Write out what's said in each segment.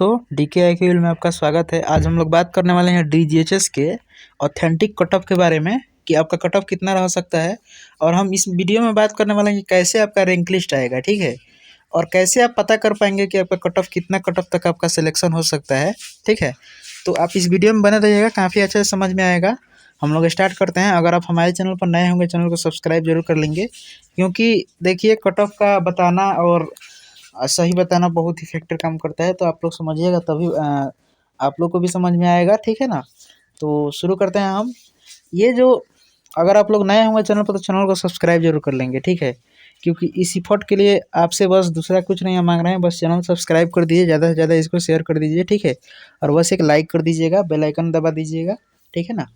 दोस्तों, डीके आईक्यूएल में आपका स्वागत है। आज हम लोग बात करने वाले हैं डीजीएचएस के ऑथेंटिक कट ऑफ के बारे में कि आपका कट ऑफ कितना रह सकता है। और हम इस वीडियो में बात करने वाले हैं कि कैसे आपका रैंक लिस्ट आएगा, ठीक है, और कैसे आप पता कर पाएंगे कि आपका कट ऑफ कितना कट ऑफ तक आपका सिलेक्शन हो सकता है, ठीक है। तो आप इस वीडियो में बने रहिएगा, काफ़ी अच्छे से समझ में आएगा। हम लोग स्टार्ट करते हैं। अगर आप हमारे चैनल पर नए होंगे, चैनल को सब्सक्राइब जरूर कर लेंगे, क्योंकि देखिए कट ऑफ का बताना और सही बताना बहुत ही फैक्टर काम करता है। तो आप लोग समझिएगा तभी आप लोग को भी समझ में आएगा, ठीक है ना। तो शुरू करते हैं हम। ये जो अगर आप लोग नए होंगे चैनल पर तो चैनल को सब्सक्राइब जरूर कर लेंगे, ठीक है, क्योंकि इस इफोर्ट के लिए आपसे बस दूसरा कुछ नहीं मांग रहे हैं, बस चैनल सब्सक्राइब कर दीजिए, ज़्यादा से ज़्यादा इसको शेयर कर दीजिए, ठीक है, और बस एक लाइक कर दीजिएगा, बेल आइकन दबा दीजिएगा, ठीक है ना।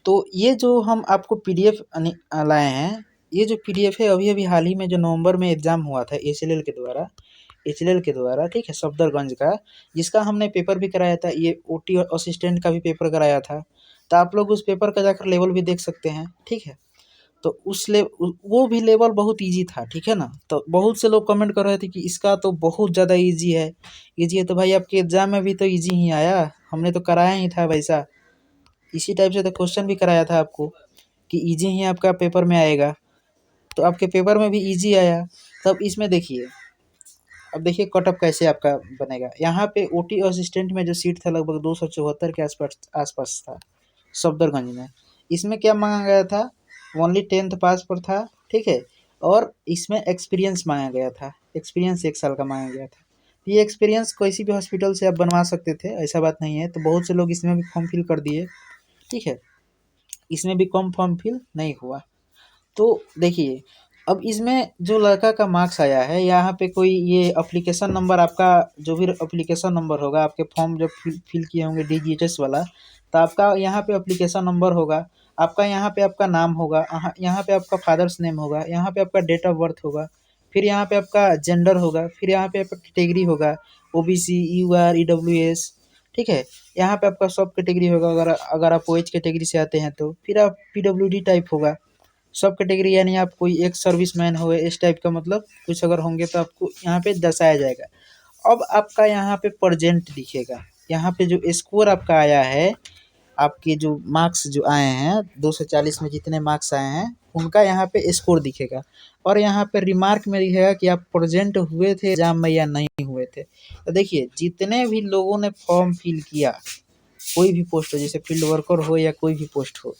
तो ये जो हम आपको पीडीएफ लाए हैं, ये जो पीडीएफ है अभी अभी हाल ही में जो नवंबर में एग्ज़ाम हुआ था एचएलएल के द्वारा, ठीक है, सफदरगंज का, जिसका हमने पेपर भी कराया था। ये ओटी असिस्टेंट का भी पेपर कराया था। तो आप लोग उस पेपर का जाकर लेवल भी देख सकते हैं, ठीक है। तो वो भी लेवल बहुत इजी था, ठीक है ना। तो बहुत से लोग कमेंट कर रहे थे कि इसका तो बहुत ज़्यादा इजी है, इजी है। तो भाई आपके एग्ज़ाम में भी तो इजी ही आया, हमने तो कराया ही था वैसा, इसी टाइप से तो क्वेश्चन भी कराया था आपको कि इजी ही आपका पेपर में आएगा। तो आपके पेपर में भी इजी आया। तब इसमें देखिए, अब देखिए कट ऑफ कैसे आपका बनेगा। यहाँ पे ओटी असिस्टेंट में जो सीट था लगभग 274 के आसपास था सफदरगंज में। इसमें क्या मांगा गया था, ओनली 10th पास पर था, ठीक है, और इसमें एक्सपीरियंस मांगा गया था, एक्सपीरियंस 1 साल का मांगा गया था। ये एक्सपीरियंस किसी भी हॉस्पिटल से आप बनवा सकते थे, ऐसा बात नहीं है। तो बहुत से लोग इसमें भी फॉर्म फिल कर दिए, ठीक है, इसमें भी कम फॉर्म फिल नहीं हुआ। तो देखिए, अब इसमें जो लड़का का मार्क्स आया है, यहाँ पे कोई ये एप्लीकेशन नंबर, आपका जो भी एप्लीकेशन नंबर होगा, आपके फॉर्म जब फिल किए होंगे डीजीएचएस वाला, तो आपका यहाँ पे एप्लीकेशन नंबर होगा, आपका यहाँ पे आपका नाम होगा, यहाँ पे आपका फादर्स नेम होगा, यहाँ पे आपका डेट ऑफ बर्थ होगा, फिर यहाँ पे आपका जेंडर होगा, फिर यहाँ पे आपका कैटेगरी होगा, ओबीसी, यूआर, ईडब्ल्यूएस, ठीक है। यहाँ पे आपका सब कैटेगरी होगा। अगर अगर आप ओएच कैटेगरी से आते हैं तो फिर आप पीडब्ल्यूडी टाइप होगा, सब कैटेगरी, यानी आप कोई एक सर्विसमैन हो, इस टाइप का मतलब कुछ अगर होंगे तो आपको यहाँ पे दर्शाया जाएगा। अब आपका यहाँ पे प्रेजेंट दिखेगा, यहाँ पे जो स्कोर आपका आया है, आपके जो मार्क्स जो आए हैं 240 में जितने मार्क्स आए हैं उनका यहाँ पे स्कोर दिखेगा। और यहाँ पे रिमार्क में दिखेगा कि आप प्रेजेंट हुए थे एग्जाम में या नहीं हुए थे। तो देखिए, जितने भी लोगों ने फॉर्म फिल किया, कोई भी पोस्ट हो, जैसे फील्ड वर्कर हो या कोई भी पोस्ट हो,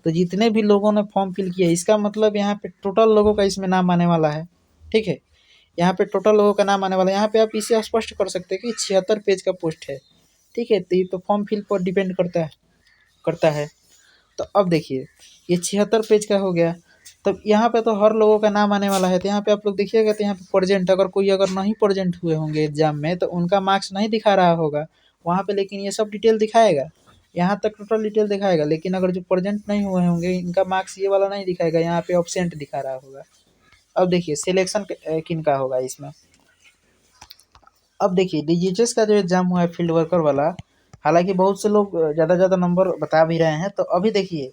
तो जितने भी लोगों ने फॉर्म फिल किया, इसका मतलब यहाँ पे टोटल लोगों का इसमें नाम आने वाला है, ठीक है। यहाँ पे टोटल लोगों का नाम आने वाला है। यहाँ पे आप इसे स्पष्ट कर सकते हैं कि 76 पेज का पोस्ट है, ठीक है। तो ये तो फॉर्म फिल पर डिपेंड करता है। तो अब देखिए, ये 76 पेज का हो गया, तब यहाँ पे तो हर लोगों का नाम आने वाला है। तो यहाँ पे आप लोग देखिएगा, तो यहाँ पे प्रेजेंट, अगर कोई अगर नहीं प्रेजेंट हुए होंगे एग्जाम में तो उनका मार्क्स नहीं दिखा रहा होगा वहाँ पे, लेकिन ये सब डिटेल दिखाएगा, यहाँ तक टोटल डिटेल दिखाएगा। लेकिन अगर जो प्रेजेंट नहीं हुए होंगे इनका मार्क्स ये वाला नहीं दिखाएगा, यहाँ पे ऑब्सेंट दिखा रहा होगा। अब देखिए सिलेक्शन किन का होगा इसमें। अब देखिए, डीजीएचएस का जो एग्जाम हुआ है फील्ड वर्कर वाला, हालांकि बहुत से लोग ज़्यादा नंबर बता भी रहे हैं। तो अभी देखिए,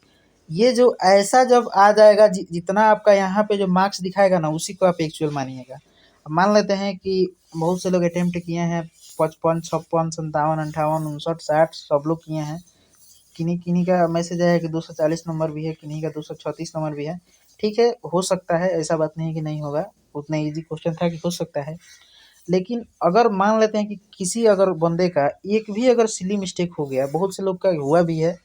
ये जो ऐसा जब आ जाएगा, जितना आपका यहाँ पे जो मार्क्स दिखाएगा ना, उसी को आप एक्चुअल मानिएगा। मान लेते हैं कि बहुत से लोग अटेम्प्ट किए हैं 55, 56, 57, 58, 59, 60, सब लोग किए हैं। किन्हीं किन्हीं का मैसेज आया कि 240 नंबर भी है, किन्हीं का 236 नंबर भी है, ठीक है, हो सकता है, ऐसा बात नहीं कि नहीं होगा। उतना इजी क्वेश्चन था कि हो सकता है। लेकिन अगर मान लेते हैं कि किसी अगर बंदे का एक भी अगर सिली मिस्टेक हो गया, बहुत से लोग का हुआ भी है,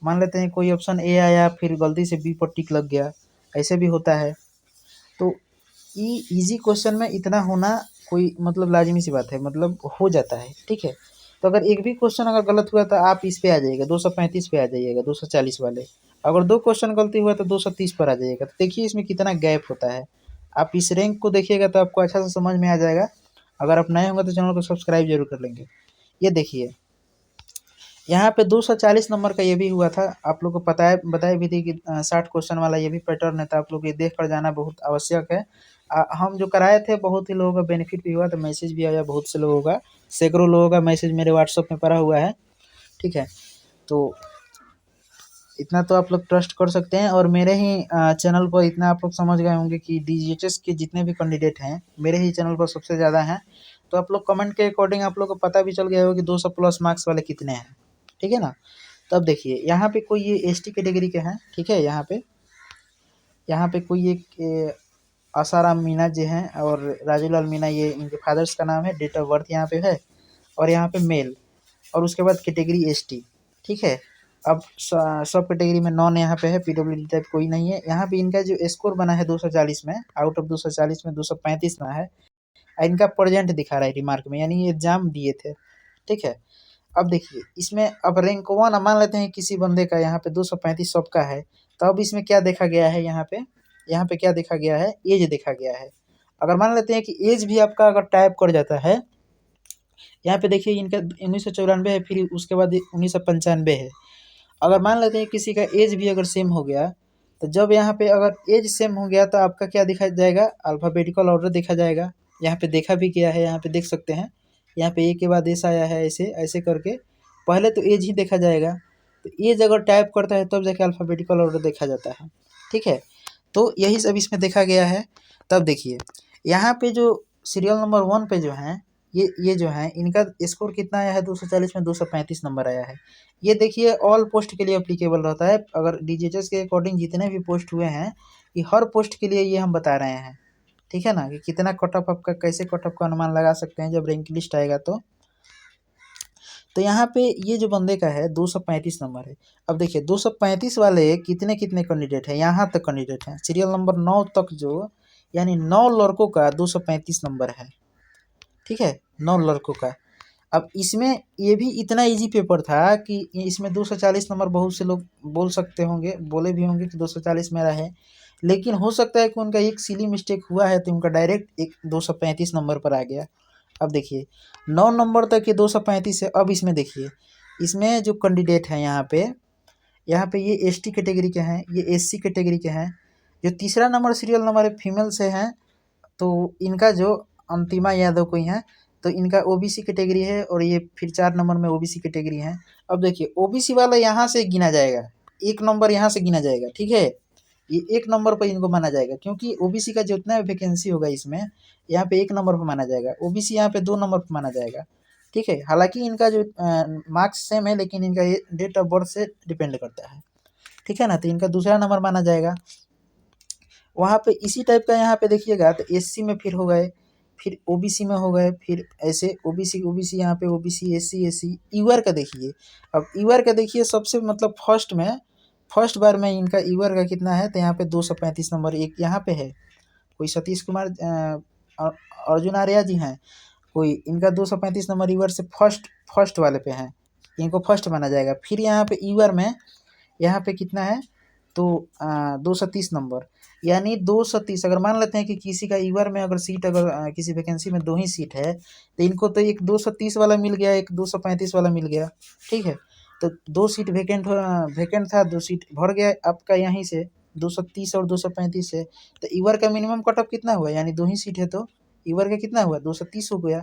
मान लेते हैं कोई ऑप्शन ए आया फिर गलती से बी पर टिक लग गया, ऐसे भी होता है। तो इजी क्वेश्चन में इतना होना कोई मतलब लाजिमी सी बात है, मतलब हो जाता है, ठीक है। तो अगर एक भी क्वेश्चन अगर गलत हुआ तो आप इस पे आ जाइएगा, 235 पे आ जाइएगा, 240 वाले। अगर 2 क्वेश्चन गलती हुआ तो 230 पर आ जाइएगा। तो देखिए इसमें कितना गैप होता है। आप इस रैंक को देखिएगा तो आपको अच्छा से समझ में आ जाएगा। अगर आप नए होंगे तो चैनल को सब्सक्राइब जरूर कर लेंगे। ये देखिए, यहाँ पे 240 नंबर का ये भी हुआ था। आप लोग को बताई भी थी कि 60 क्वेश्चन वाला ये भी पैटर्न है। तो आप लोग ये देख कर जाना बहुत आवश्यक है। हम जो कराए थे बहुत ही लोगों का बेनिफिट भी हुआ, तो मैसेज भी आया बहुत से लोगों का, सैकड़ों लोगों का मैसेज मेरे व्हाट्सएप में पड़ा हुआ है, ठीक है। तो इतना तो आप लोग ट्रस्ट कर सकते हैं। और मेरे ही चैनल पर इतना आप लोग समझ गए होंगे कि डीजीएचएस के जितने भी कैंडिडेट हैं मेरे ही चैनल पर सबसे ज़्यादा हैं। तो आप लोग कमेंट के अकॉर्डिंग आप लोग को पता भी चल गया होगा कि 200 प्लस मार्क्स वाले कितने हैं, ठीक है ना। तब देखिए यहाँ पे कोई ये एसटी कैटेगरी के हैं, ठीक है। यहाँ पे कोई एक आसाराम मीना जी हैं और राजूलाल मीना, ये इनके फादर्स का नाम है, डेट ऑफ बर्थ यहाँ पे है, और यहाँ पे मेल, और उसके बाद कैटेगरी एसटी, ठीक है। अब सब कैटेगरी में नॉन यहाँ पे है, पीडब्ल्यूडी टाइप कोई नहीं है। यहाँ पे इनका जो स्कोर बना है 240 में, आउट ऑफ 240 में 235 बना है, इनका प्रेजेंट दिखा रहा है रिमार्क में, यानी ये एग्जाम दिए थे, ठीक है। अब देखिए इसमें अब रैंक 1 मान लेते हैं किसी बंदे का, यहाँ पे 235 सबका है, तो अब इसमें क्या देखा गया है, यहाँ पे क्या देखा गया है, एज देखा गया है। अगर मान लेते हैं कि एज भी आपका अगर टाइप कर जाता है, यहाँ पे देखिए इनका 1994 है, फिर उसके बाद 1995 है। अगर मान लेते हैं किसी का एज भी अगर सेम हो गया, तो जब यहाँ पे अगर एज सेम हो गया तो आपका क्या दिखा जाएगा, अल्फ़ाबेटिकल ऑर्डर देखा जाएगा। यहाँ पे देखा भी गया है, यहाँ पे देख सकते हैं, यहाँ पे ए के बाद एस आया है, ऐसे ऐसे करके पहले तो एज ही देखा जाएगा। तो एज अगर टाइप करता है तब जाके अल्फ़ाबेटिकल ऑर्डर देखा जाता है, ठीक है। तो यही सब इसमें देखा गया है। तब देखिए यहाँ पे जो सीरियल नंबर 1 पे जो हैं, ये जो हैं इनका स्कोर कितना आया है, 240 में 235 नंबर आया है। ये देखिए ऑल पोस्ट के लिए एप्लीकेबल रहता है। अगर डीजीएचएस के अकॉर्डिंग जितने भी पोस्ट हुए हैं, ये हर पोस्ट के लिए ये हम बता रहे हैं, ठीक है ना, कि कितना कट ऑफ आपका, कैसे कट ऑफ का अनुमान लगा सकते हैं जब रैंक लिस्ट आएगा तो यहाँ पे ये जो बंदे का है 235 नंबर है। अब देखिए 235 वाले कितने कितने कैंडिडेट हैं, यहाँ तक कैंडिडेट हैं, सीरियल नंबर 9 तक, जो यानी 9 लड़कों का 235 नंबर है, ठीक है, 9 लड़कों का। अब इसमें ये भी इतना इजी पेपर था कि इसमें 240 नंबर बहुत से लोग बोल सकते होंगे, बोले भी होंगे कि 240 मेरा है, लेकिन हो सकता है कि उनका एक सिली मिस्टेक हुआ है तो उनका डायरेक्ट एक 235 नंबर पर आ गया। अब देखिए 9 नंबर तक ये 235 है। अब इसमें देखिए इसमें जो कैंडिडेट हैं यहाँ पे ये एसटी कैटेगरी के हैं, ये एससी कैटेगरी के हैं। जो तीसरा नंबर सीरियल नंबर है फीमेल से हैं, तो इनका जो अंतिमा यादव कोई हैं, तो इनका ओबीसी कैटेगरी है, और ये फिर 4 नंबर में ओबीसी कैटेगरी है। अब देखिए ओबीसी वाला यहाँ से गिना जाएगा, 1 नंबर यहाँ से गिना जाएगा, ठीक है। ये 1 नंबर पर इनको माना जाएगा, क्योंकि ओबीसी का जितना वैकेंसी होगा इसमें, यहाँ पे 1 नंबर पर माना जाएगा, ओबीसी यहाँ पे 2 नंबर पर माना जाएगा, ठीक है। हालांकि इनका जो मार्क्स सेम है, लेकिन इनका ये डेट ऑफ बर्थ से डिपेंड करता है, ठीक है ना। तो इनका दूसरा नंबर माना जाएगा। वहाँ पे इसी टाइप का यहाँ पे देखिएगा तो एससी में फिर हो गए, फिर ओबीसी में हो गए, फिर ऐसे ओबीसी ओबीसी, यहाँ पे ओबीसी एससी एससी। ईवर का देखिए, अब ईवर का देखिए सबसे मतलब फर्स्ट बार में इनका ईवर का कितना है, तो यहाँ पे 235 नंबर एक यहाँ पे है। कोई सतीश कुमार अर्जुन आर्या जी हैं, कोई इनका 235 नंबर ईवर से फर्स्ट वाले पे हैं, इनको फर्स्ट माना जाएगा। फिर यहाँ पे ईवर में यहाँ पे कितना है, तो 230 नंबर, यानी 230। अगर मान लेते हैं कि किसी का ईवर में अगर सीट, अगर किसी वैकेंसी में 2 ही सीट है, तो इनको तो एक 230 वाला मिल गया, एक 235 वाला मिल गया, ठीक है। तो 2 सीट वैकेंट था, 2 सीट भर गया आपका यहीं से 230 और 235 से। तो ईवर का मिनिमम कट ऑफ कितना हुआ, यानी 2 ही सीट है तो ईवर का कितना हुआ, 230 हो गया।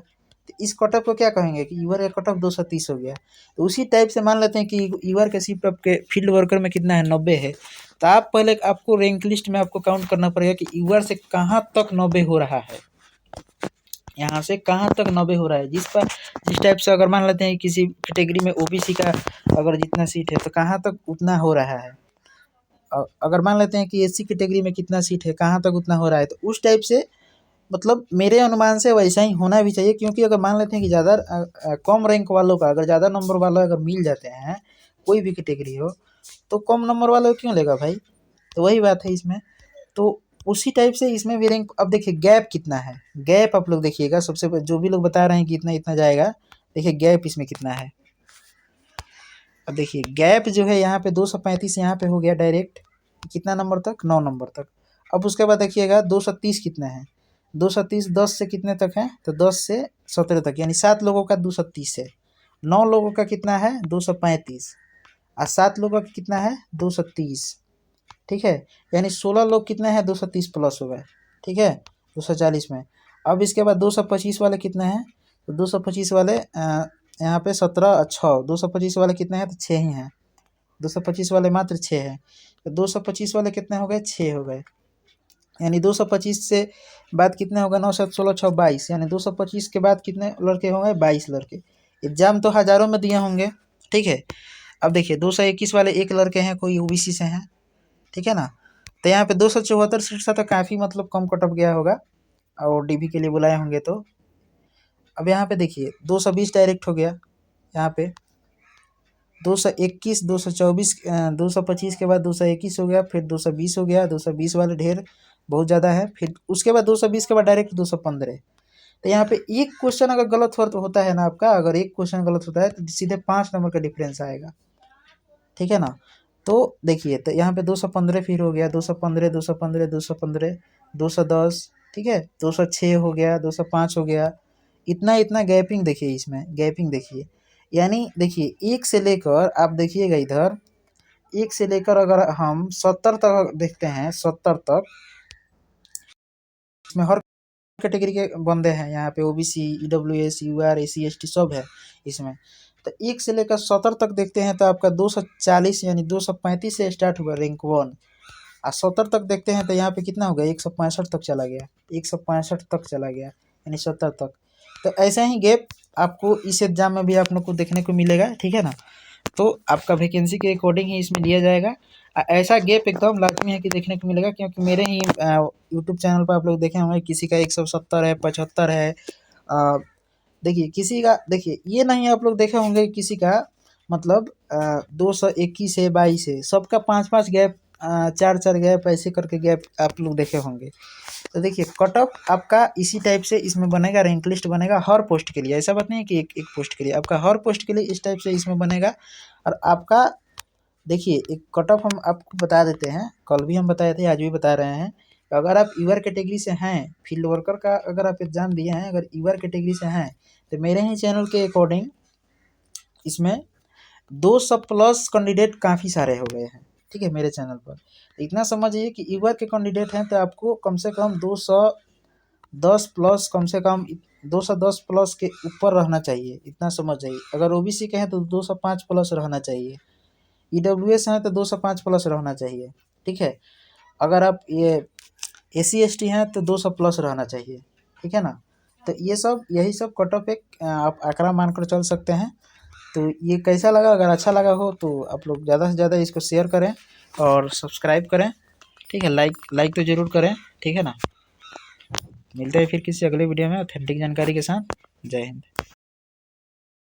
तो इस कट ऑफ को क्या कहेंगे कि ईवर का कट ऑफ 230 हो गया। तो उसी टाइप से मान लेते हैं कि ईवर का शिफ्ट आपके फील्ड वर्कर में कितना है, 90 है। तो आप पहले आपको रैंक लिस्ट में आपको काउंट करना पड़ेगा कि ईवर से कहाँ तक 90 हो रहा है, यहाँ से कहाँ तक 90 हो रहा है। जिस टाइप से अगर मान लेते हैं किसी कैटेगरी में ओबीसी का अगर जितना सीट है तो कहाँ तक उतना हो रहा है। अगर मान लेते हैं कि एससी कैटेगरी में कितना सीट है, कहाँ तक उतना हो रहा है। तो उस टाइप से मतलब मेरे अनुमान से वैसा ही होना भी चाहिए, क्योंकि अगर मान लेते हैं कि ज़्यादा कम रैंक वालों का, अगर ज़्यादा नंबर वाला अगर मिल जाते हैं, कोई भी कैटेगरी हो, तो कम नंबर वाला को क्यों लेगा भाई। तो वही बात है इसमें। तो उसी टाइप से इसमें भी रैंक, अब देखिए गैप कितना है, गैप आप लोग देखिएगा, सबसे जो भी लोग बता रहे हैं कि इतना इतना जाएगा, देखिए गैप इसमें कितना है। अब देखिए गैप जो है यहाँ पे 235 यहाँ पे हो गया डायरेक्ट, कितना नंबर तक, 9 नंबर तक। अब उसके बाद देखिएगा 230 कितना है, 230 10 से कितने तक है, तो 10 से 17 तक, यानी 7 लोगों का 230 है। 9 लोगों का कितना है, 235, और 7 लोगों का कितना है, 230, ठीक है। यानी 16 लोग कितने हैं, 230 प्लस हो गए, ठीक है, 240 में। अब इसके बाद 225 वाले कितने हैं, तो 225 वाले यहाँ पे 17 6, 225 वाले कितने हैं, तो 6 ही हैं। 225 वाले मात्र 6 हैं, तो 225 वाले कितने हो गए, 6 हो गए, यानी 225 से बाद कितने होगा, 9 7 16 6 22, यानी 225 के बाद कितने लड़के होंगे, 22 लड़के। एग्जाम तो हज़ारों में दिए होंगे, ठीक है। अब देखिए 221 वाले एक लड़के हैं, कोई ओबीसी से हैं, ठीक है ना। तो यहाँ पे 274 सीट था, तो काफ़ी मतलब कम कट ऑफ गया होगा और डीबी के लिए बुलाए होंगे। तो अब यहाँ पे देखिए 220 डायरेक्ट हो गया, यहाँ पे 221 224 225 के बाद 221 हो गया, फिर 220 हो गया, 220 वाले ढेर बहुत ज़्यादा है, फिर उसके बाद 220 के बाद डायरेक्ट 215। तो यहाँ पे एक क्वेश्चन अगर गलत होता है ना आपका, अगर एक क्वेश्चन गलत होता है तो सीधे 5 नंबर का डिफरेंस आएगा, ठीक है ना। तो देखिए तो यहाँ पे 215 फिर हो गया, 215 215 215 210, ठीक है, 206 हो गया, 205 हो गया, इतना इतना गैपिंग देखिए, इसमें गैपिंग देखिए। यानी देखिए एक से लेकर आप देखिएगा इधर, एक से लेकर अगर हम 70 तक देखते हैं, 70 तक इसमें हर कैटेगरी के बंदे हैं, यहाँ पे OBC EWS UR SC ST सब है इसमें। तो एक से लेकर 70 तक देखते हैं तो आपका 240 यानी 235 से स्टार्ट हुआ रैंक 1, और 70 तक देखते हैं तो यहाँ पे कितना हो गया, 165 तक चला गया, 165 तक चला गया, यानी 70 तक। तो ऐसा ही गैप आपको इस एग्जाम में भी आप लोग को देखने को मिलेगा, ठीक है ना। तो आपका वैकेंसी के अकॉर्डिंग ही इसमें लिया जाएगा। ऐसा गैप एकदम लाजमी है कि देखने को मिलेगा, क्योंकि मेरे ही यूट्यूब चैनल पर आप लोग देखे होंगे किसी का 170 है, 75 है। देखिए किसी का, देखिए ये नहीं आप लोग देखे होंगे किसी का मतलब 221 है, 22 है, सबका 5 5 गैप, 4 4 गैप, ऐसे करके गैप आप लोग देखे होंगे। तो देखिए कट ऑफ आपका इसी टाइप से इसमें बनेगा, रैंक लिस्ट बनेगा हर पोस्ट के लिए, ऐसा बात नहीं है कि एक एक पोस्ट के लिए, आपका हर पोस्ट के लिए इस टाइप से इसमें बनेगा। और आपका देखिए एक कट ऑफ हम आपको बता देते हैं, कल भी हम बताए थे, आज भी बता रहे हैं। अगर आप यूआर कैटेगरी से हैं, फील्ड वर्कर का अगर आप एग्जाम दिए हैं, अगर यूआर कैटेगरी से हैं, तो मेरे ही चैनल के अकॉर्डिंग इसमें 200 प्लस कैंडिडेट काफ़ी सारे हो गए हैं, ठीक है, मेरे चैनल पर। इतना समझिए कि यूआर के कैंडिडेट हैं तो आपको कम से कम 210 प्लस, कम से कम 210 प्लस के ऊपर रहना चाहिए, इतना समझ जाइए। अगर ओबीसी के हैं तो 205 प्लस रहना चाहिए, ईडब्ल्यूएस हैं तो 205 प्लस रहना चाहिए, ठीक है। अगर आप ये एससी एसटी हैं तो 200 प्लस रहना चाहिए, ठीक है ना। तो ये सब, यही सब कट ऑफ एक आप आंकड़ा मानकर चल सकते हैं। तो ये कैसा लगा, अगर अच्छा लगा हो तो आप लोग ज़्यादा से ज़्यादा इसको शेयर करें और सब्सक्राइब करें, ठीक है, लाइक तो ज़रूर करें, ठीक है ना। मिलते हैं फिर किसी अगले वीडियो में ऑथेंटिक जानकारी के साथ। जय हिंद।